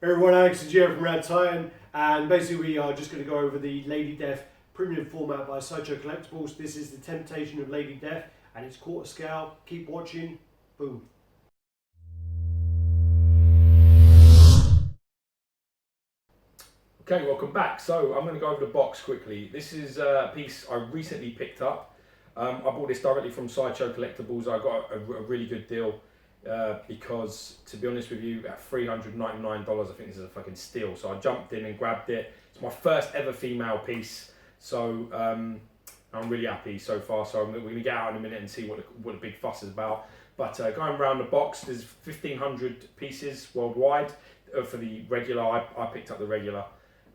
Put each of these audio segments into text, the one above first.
Everyone, Alex and Gio from RaddTitan, and basically we are just going to go over the Lady Death premium format by Sideshow Collectibles. This is the Temptation of Lady Death, and it's quarter scale. Keep watching. Boom. Okay, welcome back. So I'm going to go over the box quickly. This is a piece I recently picked up. I bought this directly from Sideshow Collectibles. I got a really good deal because, to be honest with you, at $399, I think this is a fucking steal. So I jumped in and grabbed it. It's my first ever female piece, so I'm really happy so far. So we're going to get out in a minute and see what the big fuss is about. But going around the box, there's 1,500 pieces worldwide for the regular. I picked up the regular,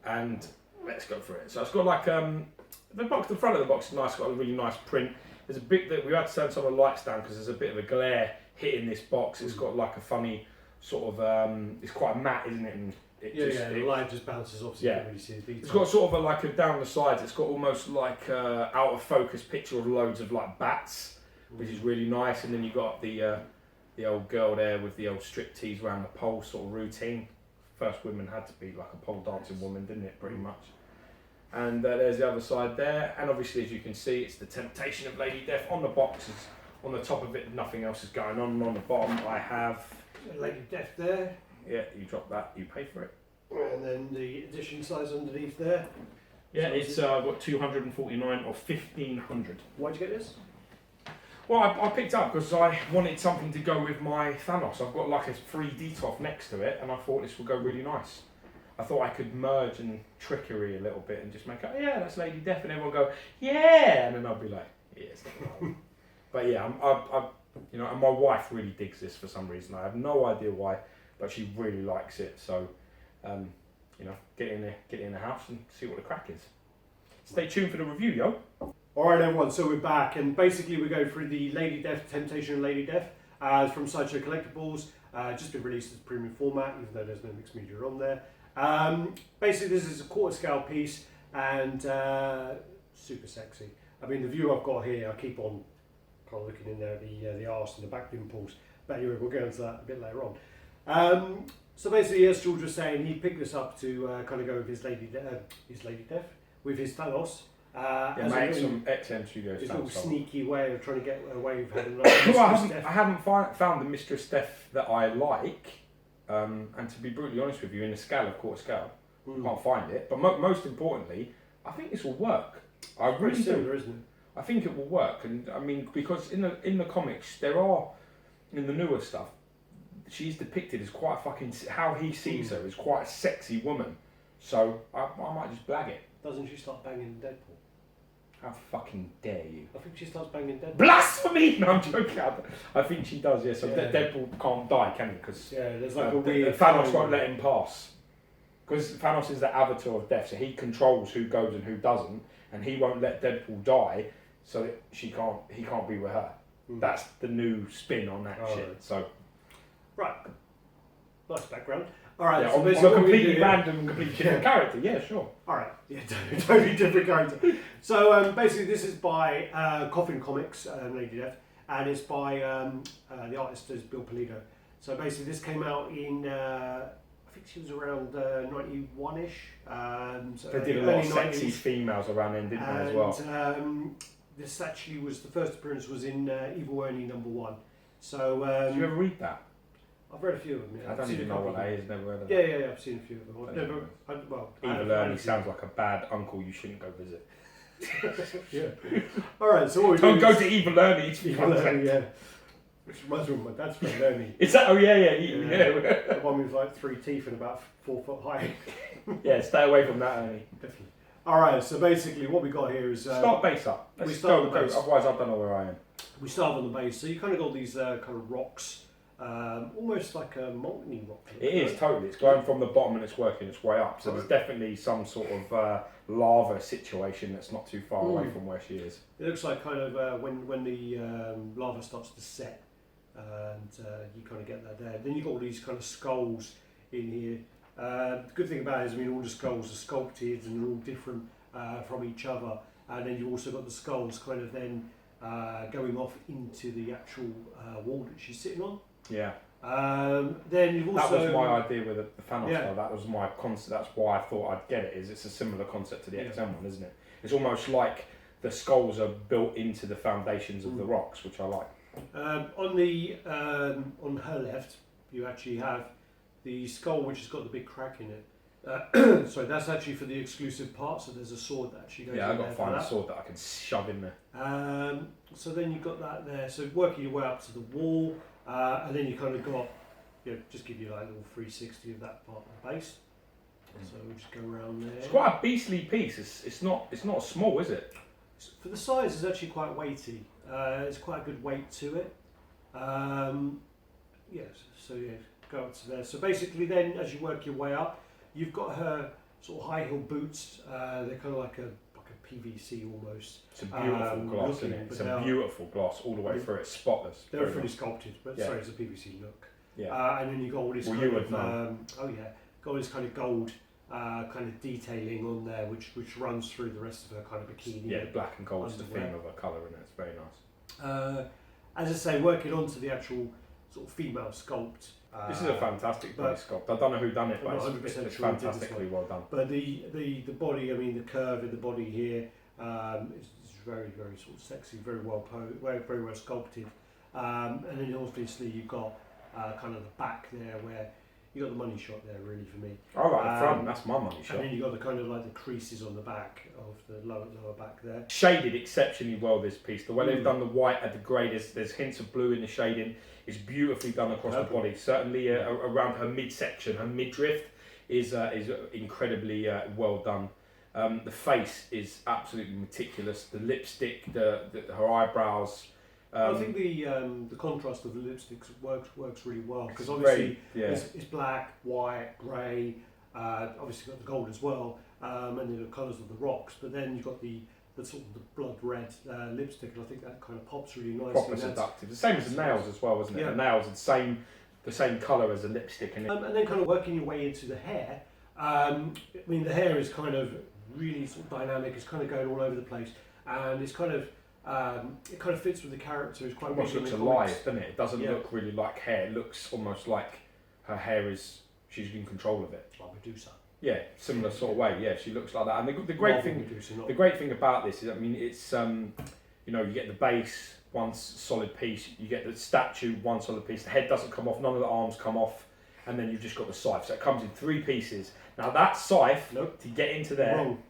and let's go for it. So it's got like the front of the box is nice. It's got a really nice print. There's a bit that we had to turn some of the lights down because there's a bit of a glare hitting this box. It's got like a funny sort of it's quite matte, isn't it? And the light just bounces off. So you can't really see the detail. It's got sort of like a down the sides. It's got almost like out of focus picture of loads of like bats, which is really nice. And then you got the old girl there with the old striptease around the pole sort of routine. First women had to be like a pole dancing woman, didn't it? Pretty much. And there's the other side there, and obviously, as you can see, it's the Temptation of Lady Death. On the box, is on the top of it, nothing else is going on. And on the bottom, I have Lady Death there. Yeah, you drop that, you pay for it. And then the edition size underneath there. Yeah, so it's got 249 or 1,500. Why'd you get this? Well, I picked up because I wanted something to go with my Thanos. I've got like a 3D top next to it, and I thought this would go really nice. I thought I could merge and trickery a little bit and just make it, oh, yeah, that's Lady Death, and everyone go, yeah, and then I'll be like, yeah, it's not right. But yeah, you know, and my wife really digs this for some reason. I have no idea why, but she really likes it. So, you know, get in the house and see what the crack is. Stay tuned for the review, yo. Alright everyone, so we're back, and basically we go through the Lady Death, Temptation of Lady Death from Sideshow Collectibles. Just been released as premium format, even though there's no mixed media on there. Basically this is a quarter scale piece, and super sexy. I mean, the view I've got here, I keep on kind of looking in there, the arse and the back dimples, but anyway, we'll get into that a bit later on. So basically, as George was saying, he picked this up to kind of go with his Lady Death, with his Thanos. Make some XM Studios. His little sneaky way of trying to get away with having I haven't found the Mistress Death that I like, and to be brutally honest with you, in the scale of quarter scale, I can't find it. But most importantly, I think this will work. I really do. Similar, isn't it? I think it will work, and I mean, because in the comics there are, in the newer stuff, she's depicted as quite a fucking, how he sees her is quite a sexy woman. So I might just blag it. Doesn't she start banging Deadpool? How fucking dare you? I think she starts banging Deadpool. Blasphemy! No, I'm joking. I think she does, yeah. So Deadpool can't die, can he? Because there's like a weird Thanos won't let him pass. Because Thanos is the avatar of death, so he controls who goes and who doesn't, and he won't let Deadpool die, so that he can't be with her. That's the new spin on that shit. Right. So, right, nice background. All right, yeah, so on a completely random, completely different character. Yeah, sure. All right, yeah, totally different character. So basically, this is by Coffin Comics, Lady Death, and it's by the artist is Bill Pulido. So basically, this came out in I think she was around 91ish. So they did a lot of sexy females around then, didn't they, as well? This actually was the first appearance was in Evil Ernie #1. So did you ever read that? I've read a few of them. Yeah. I don't even know what that is. Never heard of that. Yeah, I've seen a few of them. Evil Ernie sounds like a bad uncle you shouldn't go visit. Yeah. All right. So what we don't go to Evil Ernie. Evil Ernie, yeah. Which reminds me of my dad's friend Ernie. Is that? Oh yeah. The one with like 3 teeth and about 4 foot high. Yeah, stay away from that, Ernie. Definitely. All right. So basically, what we got here is start base up. Let's go. Otherwise, I don't know where I am. We start on the base. So you kind of got these kind of rocks. Almost like a molten rock. It is, totally. It's going from the bottom and it's working its way up. So there's definitely some sort of lava situation that's not too far away from where she is. It looks like kind of when the lava starts to set, and you kind of get that there. Then you've got all these kind of skulls in here. The good thing about it is, I mean, all the skulls are sculpted and they're all different from each other. And then you've also got the skulls kind of then going off into the actual wall that she's sitting on. Yeah. Then you've also... That was my idea with the Thanos Yeah. style. That was my concept. That's why I thought I'd get it. Is it's a similar concept to the Yeah. XM one, isn't it? It's almost like the skulls are built into the foundations of the rocks, which I like. On her left, you actually have the skull, which has got the big crack in it. Sorry, that's actually for the exclusive part. So there's a sword that actually goes. Yeah, in I've got there to for find a that. sword that I can shove in there. So then you've got that there. So working your way up to the wall, and then you kind of got, just give you like a little 360 of that part of the base. So we'll just go around there. It's quite a beastly piece. It's not small, is it? For the size, it's actually quite weighty. It's quite a good weight to it. Yes. So yeah, go up to there. So basically, then as you work your way up, you've got her sort of high heel boots. They're kind of like a PVC almost. It's a beautiful gloss, isn't it? It's a beautiful gloss all the way through. It's spotless. They're fully sculpted, but sorry, it's a PVC look. Yeah. And then you've got all this kind of got all this kind of gold kind of detailing on there, which runs through the rest of her kind of bikini. Yeah, black and gold is the underwear. theme of her colour, and it's very nice. As I say, working onto the actual sort of female sculpt. This is a fantastic body sculpt. I don't know who done it, but it's sure fantastically well done. But the body, I mean, the curve in the body here is very, very sort of sexy, very well very well sculpted. And then obviously you've got kind of the back there where you got the money shot there, really, for me. All right, the front, that's my money shot. And then you got the kind of like the creases on the back of the lower back there. Shaded exceptionally well, this piece. The way they've done the white at the grey, there's hints of blue in the shading. It's beautifully done across the body. Certainly around her midsection, her midriff is incredibly well done. The face is absolutely meticulous. The lipstick, her eyebrows. I think the contrast of the lipsticks works really well, because obviously it's black, white, grey. Obviously got the gold as well, and then the colours of the rocks. But then you've got the sort of the blood red lipstick, and I think that kind of pops really nicely. Proper seductive. The same as the nails as well, isn't it? Yeah. The nails are the same colour as the lipstick, and then kind of working your way into the hair. I mean, the hair is kind of really sort of dynamic. It's kind of going all over the place, and it's kind of it kind of fits with the character. It's quite almost looks alive, doesn't it? It doesn't look really like hair. It looks almost like her hair she's in control of it. Like Medusa. Yeah, similar sort of way. Yeah, she looks like that. And the great thing about this is, I mean, it's you get the base, one solid piece. You get the statue, one solid piece. The head doesn't come off. None of the arms come off. And then you've just got the scythe. So it comes in 3 pieces. Now that scythe, to get into there. Wrong.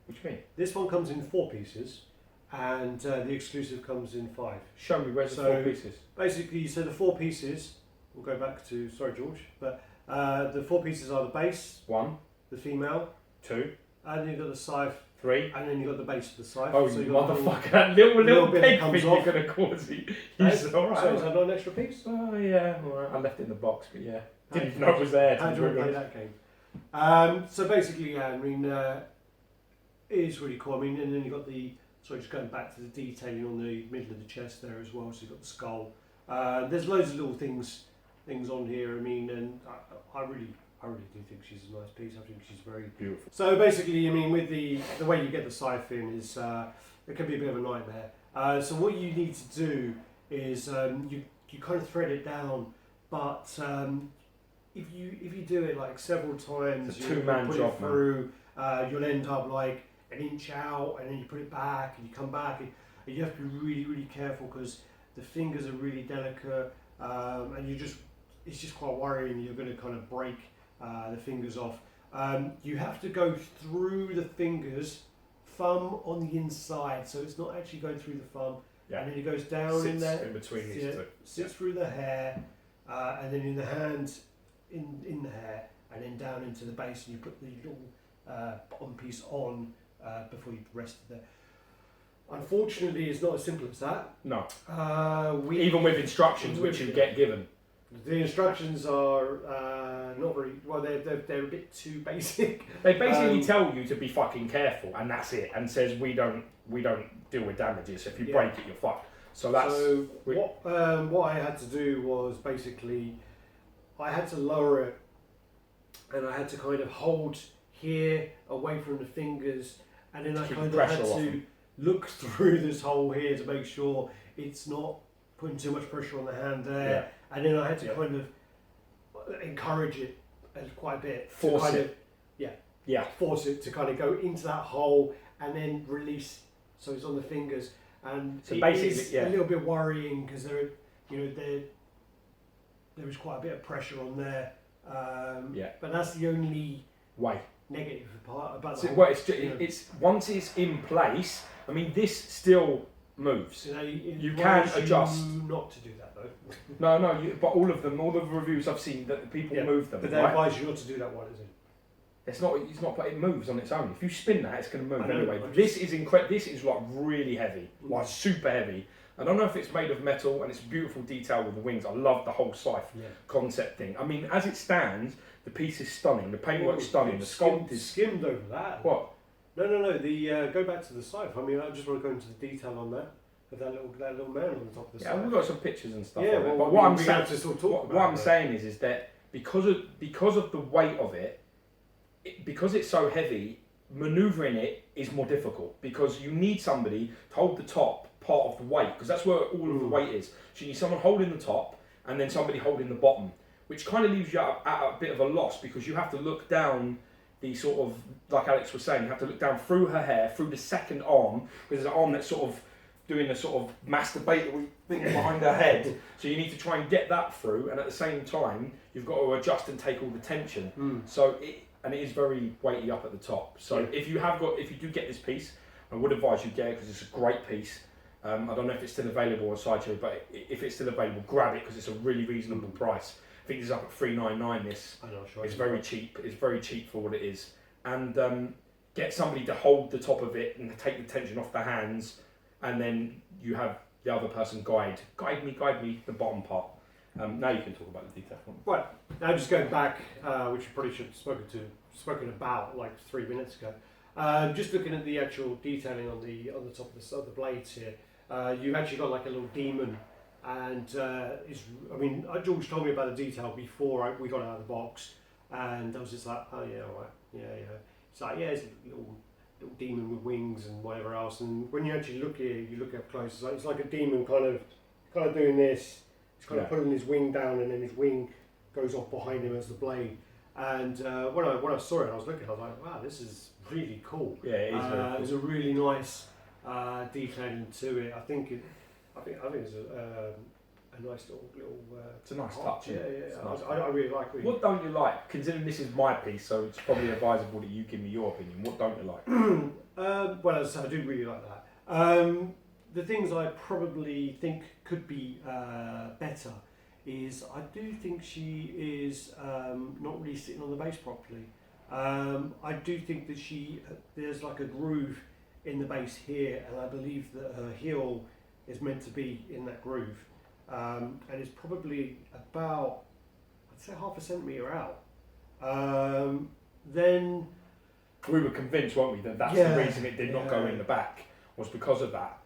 What do you mean? This one comes in 4 pieces. And the exclusive comes in 5. Show me where's the 4 pieces. Basically, so the 4 pieces, we'll go back to, sorry George, but the 4 pieces are the base, 1, the female, 2, and then you've got the scythe, 3, and then you've got the base of the scythe. Oh, so you motherfucker, that little bit pig comes thing off. you're going to cause it. Alright. So is that not an extra piece? Oh yeah, alright. I left it in the box, but yeah. Didn't even know it was there. How do you want to play that game? So basically, yeah, I mean, it is really cool. I mean, and then you've got just going back to the detailing on the middle of the chest there as well. So you've got the skull. There's loads of little things on here. I mean, and I really do think she's a nice piece. I think she's very beautiful. So basically, I mean, with the way you get the scythe in is it can be a bit of a nightmare. So what you need to do is you kind of thread it down, but if you do it like several times, it's a 2-man job through, you'll end up like an inch out, and then you put it back, and you come back, and you have to be really, really careful, because the fingers are really delicate, and it's just quite worrying. You're going to kind of break the fingers off. You have to go through the fingers, thumb on the inside, so it's not actually going through the thumb, and then it goes down in there, in between these two, sits through the hair, and then in the hand, in the hair, and then down into the base, and you put the little bottom piece on before you rest it there. Unfortunately, it's not as simple as that. No. Even with instructions which you get given. The instructions are not very well. They're a bit too basic. They basically tell you to be fucking careful, and that's it. And says we don't deal with damages. If you break it, you're fucked. So that's what I had to do was basically I had to lower it, and I had to kind of hold here away from the fingers, and then I kind of had to look through this hole here to make sure it's not putting too much pressure on the hand there, and then I had to kind of encourage it quite a bit. Force it. Force it to kind of go into that hole and then release, so it's on the fingers. And so it basically, is a little bit worrying because there is quite a bit of pressure on there. But that's the only way negative part about so, the well, it's once it's in place. I mean, this still moves. You can adjust. Not to do that though. No. But all of the reviews I've seen that people move them. But they advise you not to do that one, is it? It's not. But it moves on its own. If you spin that, it's going to move anyway. But this is incredible. This is like really heavy, like super heavy. I don't know if it's made of metal, and it's beautiful detail with the wings. I love the whole scythe concept thing. I mean, as it stands, the piece is stunning. The paintwork's stunning. The sculpt is skimmed over that. What? No. The go back to the scythe. I mean, I just want to go into the detail on that. Of that little man on the top of the scythe. Yeah, we've got some pictures and stuff. Yeah, of it. well, But what I'm saying, what I'm saying is that because of the weight of it, because it's so heavy, manoeuvring it is more difficult because you need somebody to hold the top part of the weight because that's where all of the weight is. So you need someone holding the top and then somebody holding the bottom, which kind of leaves you at a bit of a loss because you have to look down the sort of, like Alex was saying, you have to look down through her hair, through the second arm, because there's an arm that's sort of doing a sort of masturbatory thing behind her head. So you need to try and get that through, and at the same time, you've got to adjust and take all the tension. So it is very weighty up at the top. So if you do get this piece, I would advise you get it because it's a great piece. I don't know if it's still available on Sideshow, but if it's still available, grab it because it's a really reasonable price. I think it's up at $399. This it's very cheap. It's very cheap for what it is, and get somebody to hold the top of it and take the tension off the hands, and then you have the other person guide me the bottom part. Now you can talk about the detail. Right, now just going back, which you probably should have spoken about like 3 minutes ago. Just looking at the actual detailing on the top of the blades here, you've actually got like a little demon, and George told me about the detail before we got it out of the box, and I was just like, oh yeah, all right, yeah. It's like, yeah, it's a little demon with wings and whatever else, and when you actually look here, you look up close, it's like a demon kind of doing this. He's kind of pulling his wing down, and then his wing goes off behind him as the blade. And when I saw it, I was looking. I was like, "Wow, this is really cool." Yeah, it is very cool. There's a really nice detailing to it. I think it's a nice little. It's a nice touch. Yeah. I really like it. What don't you like? Considering this is my piece, so it's probably advisable that you give me your opinion. What don't you like? Well, as I said, I do really like that. The things I probably think could be better is I do think she is not really sitting on the base properly. I do think that there's like a groove in the base here, and I believe that her heel is meant to be in that groove, and it's probably about, I'd say, 0.5 centimetre out. Then we were convinced, weren't we, that that's the reason it did not go in the back was because of that.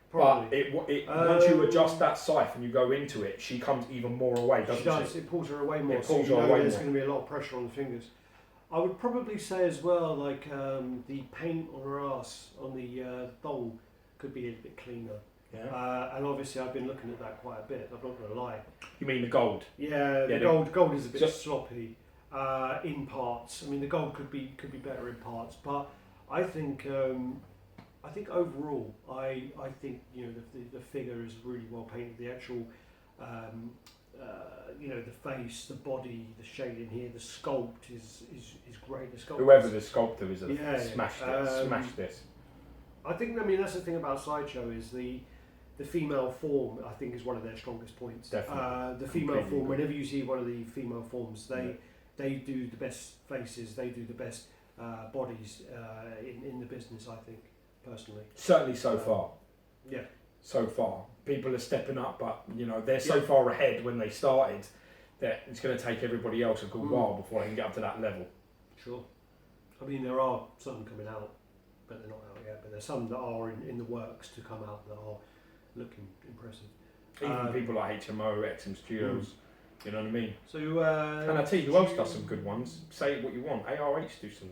Probably. But once you adjust that scythe and you go into it, she comes even more away, doesn't she? Does. It pulls her away more. It pulls so her away there's more. going to be a lot of pressure on the fingers. I would probably say as well, like the paint on her ass, on the thong, could be a little bit cleaner. Yeah. And obviously I've been looking at that quite a bit. I'm not going to lie. You mean the gold? Yeah, the gold is a bit sloppy in parts. I mean, the gold could be better in parts, but I think overall, I think the figure is really well painted. The actual, the face, the body, the shading here, the sculpt is great. The sculpt. Whoever the sculptor is, smashed this. I think. I mean, that's the thing about Sideshow is the female form. I think is one of their strongest points. Definitely. The female form. Whenever you see one of the female forms, they do the best faces. They do the best bodies in the business. I think. Personally. Certainly so far. Yeah. So far. People are stepping up, but they're so far ahead when they started that it's going to take everybody else a good while before they can get up to that level. Sure. I mean, there are some coming out, but they're not out yet. But there's some that are in the works to come out that are looking impressive. Even people like HMO, XM Studios, you know what I mean? So, and I tell you who else does some good ones. Say what you want. ARH do some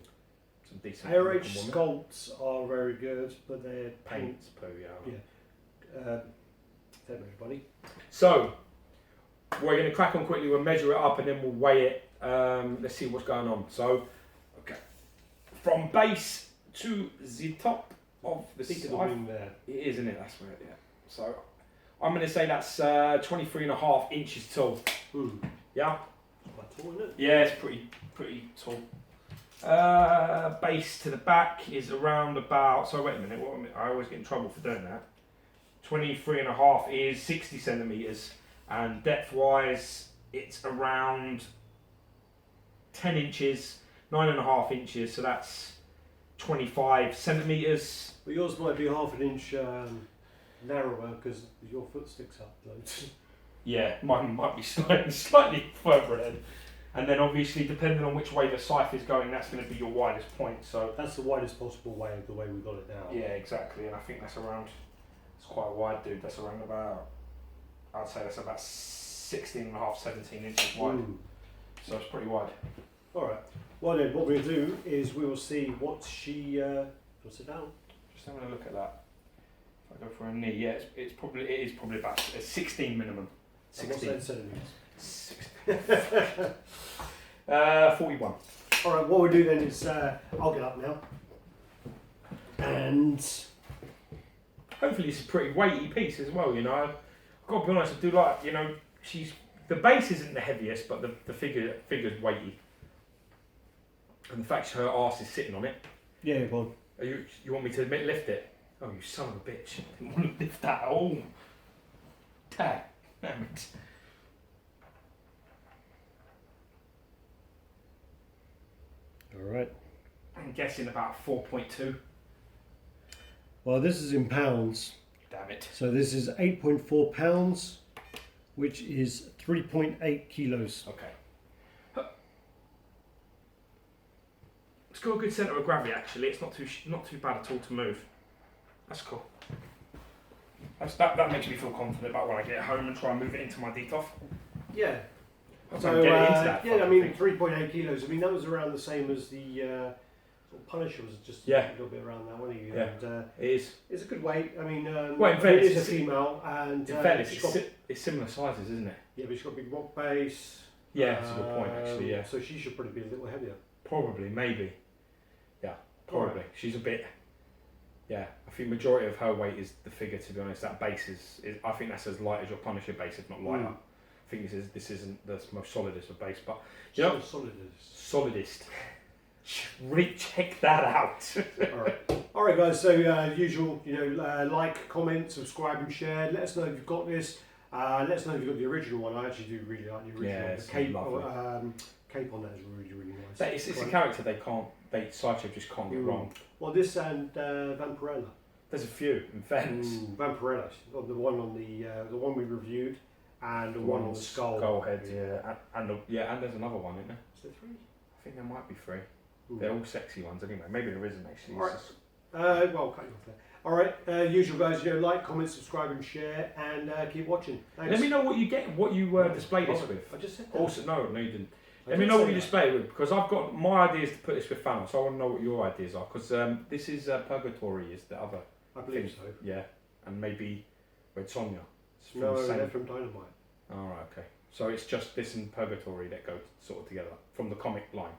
decent. ARH sculpts are very good, but they're paints per hour. Yeah. Thank you, everybody. So, we're going to crack on quickly. We'll measure it up and then we'll weigh it. Let's see what's going on. So, okay, from base to the top of the Peak of side. the wing there. It is, isn't it? That's where. Yeah. So, I'm going to say that's 23.5 inches tall. Yeah. Quite tall, isn't it? Yeah, it's pretty tall. Base to the back is around about. So wait a minute. I always get in trouble for doing that. 23.5 is 60 centimeters, and depth-wise, it's around 10 inches, 9.5 inches. So that's 25 centimeters. But yours might be half an inch narrower because your foot sticks up loads. Yeah, mine might be slightly further ahead. And then obviously, depending on which way the scythe is going, that's going to be your widest point. So that's the widest possible way of the way we got it now. Yeah, exactly. And I think that's around. It's quite wide, dude. That's around about. I'd say that's about 16.5, 17 inches wide. So it's pretty wide. All right. Well then, what we'll do is we will see what she. What's it down? Just having a look at that. If I go for a knee, yeah, it is probably about 16 minimum. 16 centimeters. 41. All right. What we'll do then is I'll get up now, and hopefully it's a pretty weighty piece as well. You know, I've got to be honest. I do like, you know, the base isn't the heaviest, but the figure's weighty, and the fact her arse is sitting on it. Yeah, go on. You want me to lift it? Oh, you son of a bitch! I didn't want to lift that at all. Damn it. All right. I'm guessing about 4.2. Well, this is in pounds. Damn it. So this is 8.4 pounds, which is 3.8 kilos. Okay. It's got a good centre of gravity actually. It's not too bad at all to move. That's cool. That makes me feel confident about when I get home and try and move it into my DTOF. Yeah. So get it into that. Yeah, I mean 3.8 kilos. I mean that was around the same as the sort of Punisher was just a little bit around that, wasn't he? Yeah. And, it is. It's a good weight. I mean, well, in fairness, it is a female, and in fairness, it's similar sizes, isn't it? Yeah, but she's got a big rock base. Yeah, that's a good point actually. Yeah. So she should probably be a little heavier. Probably, maybe. Yeah, probably. Right. She's a bit. Yeah, I think majority of her weight is the figure. To be honest, that base is I think that's as light as your Punisher base, if not lighter. I think this isn't the most solidest of base, but you know, solidest. Recheck that out. All right, guys. So usual, you know, like, comment, subscribe, and share. Let us know if you've got this. Let us know if you've got the original one. I actually do really like the original. Yeah, the cape on that is really nice. It's a character Sideshow just can't get wrong. Well, this and Vampirella. There's a few, in fairness. Vampirella, the one on the one we reviewed, and the one on the skull head. Yeah, and there's another one, isn't there? Is there 3? I think there might be 3. They're all sexy ones anyway. Maybe there isn't actually. All right. Well, cut you off there. All right, usual guys, you know, like, comment, subscribe, and share, and keep watching. Thanks. Let me know what you get, what you display this with. I just said that. Also, no, you didn't. Let me know what you display it with, because I've got my ideas to put this with Thanos, so I want to know what your ideas are, because this is Purgatory is the other. I believe so. Yeah, and maybe Red Sonja. No, they're from Dynamite. Alright, okay. So it's just this and Purgatory that go sort of together, from the comic line.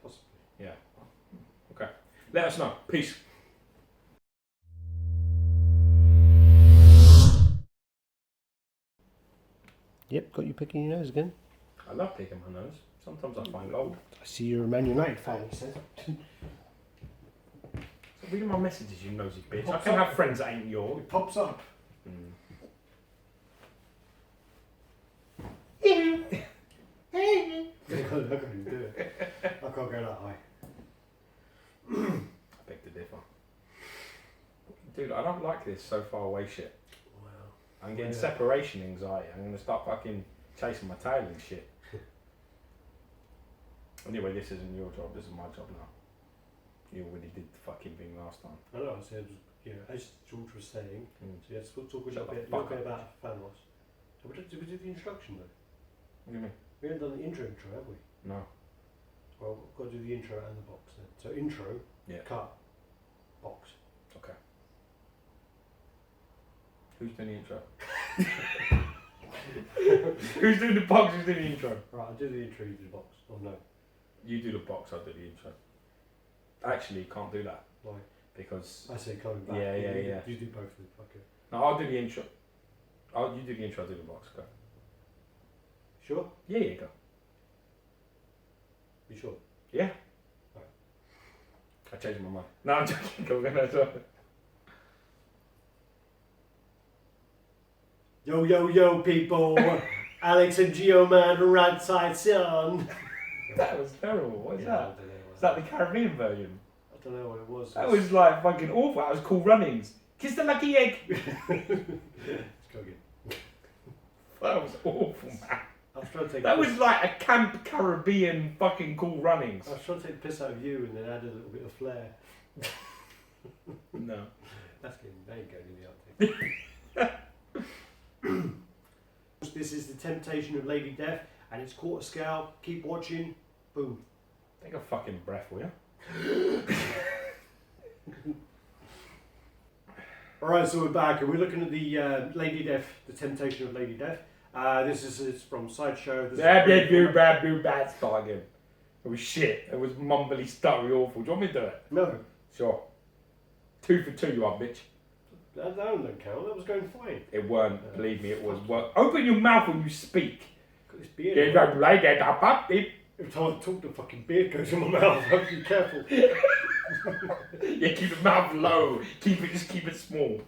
Possibly. Yeah. Okay. Let us know. Peace. Yep, got you picking your nose again. I love picking my nose. Sometimes I find gold. I see you're a Man United fan, he says. So reading my messages, you nosy bitch. I can have friends that ain't yours. It pops up. I can't do it. I can't go that high. I beg to differ. Dude, I don't like this so far away shit. Wow. I'm getting separation anxiety. I'm going to start fucking chasing my tail and shit. Anyway, this isn't your job, this is my job now. You already did the fucking thing last time. I know, I said, you know, as George was saying, so yes, we'll talk a little bit about Thanos. Did we do the introduction though? What do you mean? We haven't done the intro, have we? No. Well, we've got to do the intro and the box then. So intro, cut, box. Okay. Who's doing the intro? Who's doing the box? Who's doing the intro? Right, I'll do the intro, you do the box. Oh no. You do the box, I'll do the intro. Actually, can't do that. Why? Because... I say coming back. Yeah. You do both of them, fuck it. No, I'll do the intro. You do the intro, I'll do the box. Go. Sure? Yeah, go. You sure? Yeah. Right. I changed my mind. No, I'm joking. Go on. Yo, people. Alex and Geoman RaddTitan. That was terrible. What is Yeah, that? I don't know. Is that the Caribbean version? I don't know what it was. That was like fucking awful. That was Cool Runnings. Kiss the lucky egg. Let's go again. That was awful, man. I was trying to take That was like a Camp Caribbean fucking Cool Runnings. I was trying to take the piss out of you and then add a little bit of flair. No. That's good. There you go, in the outtake. This is the Temptation of Lady Death, and it's quarter scale. Keep watching. Boom. Take a fucking breath, will you? Alright, so we're back, and we're looking at the Lady Death, the Temptation of Lady Death. This is from Sideshow. Bad start again. It was shit. It was mumbly, stuttery, awful. Do you want me to do it? No, Sure. 2 for 2, you are, bitch. that don't count. That was going fine. It weren't. Believe me, it was. Open your mouth when you speak. Got this beard. You don't like that, Every time I talk, the fucking beard goes in my mouth. I have to be careful. Yeah, keep the mouth low. Just keep it small.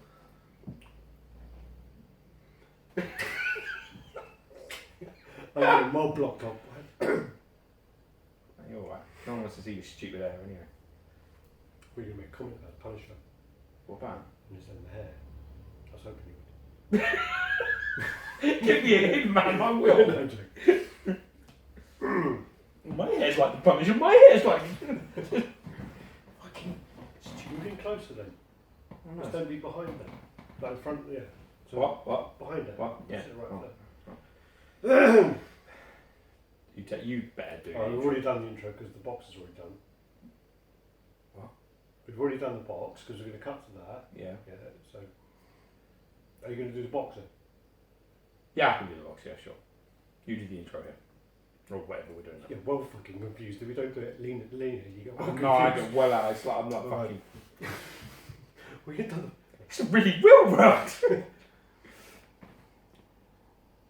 I'm getting well blocked up. You're alright. No one wants to see your stupid hair anyway. We're going to make a comment about Punisher What about? and his own hair. I was hoping he would. Give me a hint, man. I will. No, I'm joking. My hair's like the Punisher. My hair's like. Fucking. You're getting closer then. Just don't be behind them. Like in front, yeah. So What? Behind her. What? Yeah. Sit right Oh. there. You better do We've it. already done the intro because the box is already done. What? We've already done the box because we're going to cut to that. Yeah. Yeah, so. Are you going to do the box then? Yeah, I can do the box. Yeah, sure. You do the intro here. Or whatever we're doing now. You're well fucking confused. If we don't do it lean, you get well No, I confused. get well out. It's like I'm not Right. fucking. We get done. It's really real world.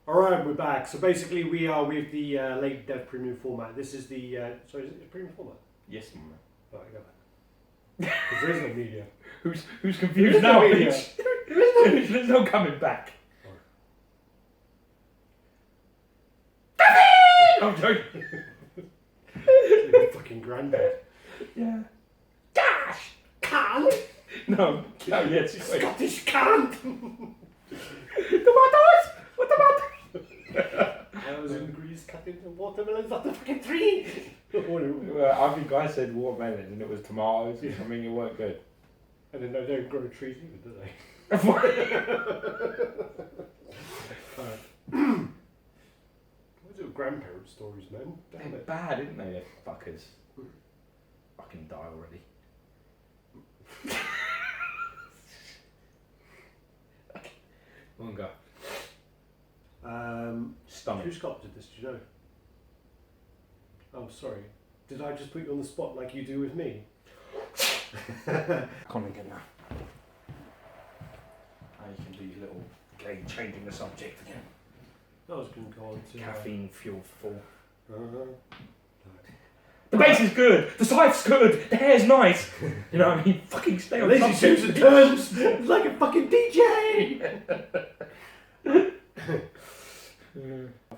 Alright, we're back. So basically we are with the Lady Death premium format. This is the, sorry, is it the premium format? Yes, man. Right, go back. Because there is no media. Who's confused There is no now, media. bitch? There's no coming back. I'm joking. Your fucking granddad. Yeah. Gosh! Can! No, yes, it's like, Scottish can! tomatoes! What tomato? I was in Greece cutting the watermelons off the fucking tree! Well, I think I said watermelon and it was tomatoes. I mean, it weren't good. And then they don't grow trees either, do they? What's your grandparent stories, man? Damn They're it. bad, isn't they? They're fuckers. Fucking die already. Manga. Stomach. Who sculpted this, do you know? Oh, sorry. Did I just put you on the spot like you do with me? Come again now. Now you can do your little game changing the subject again. I was going to go on to... Caffeine fuel full. Uh-huh. The bass is good, the scythe's good, the hair's nice. You know what I mean? Fucking stay on Lazy subject. shoots and turns like a fucking DJ!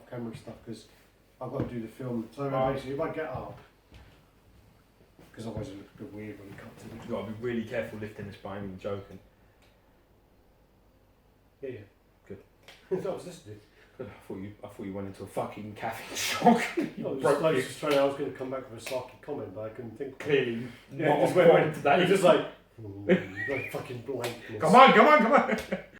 Camera stuff because I've got to do the film. So basically, if I get up, because otherwise it looks a bit weird when you cut to it. You've got to be really careful lifting this by me joking. Yeah. Good. That was this dude. I thought you went into a fucking caffeine shock. I was just trying. I was going to come back with a sarky comment, but I couldn't think. Clearly, Yeah, not just on point went today. You're just like fucking blank. Come on.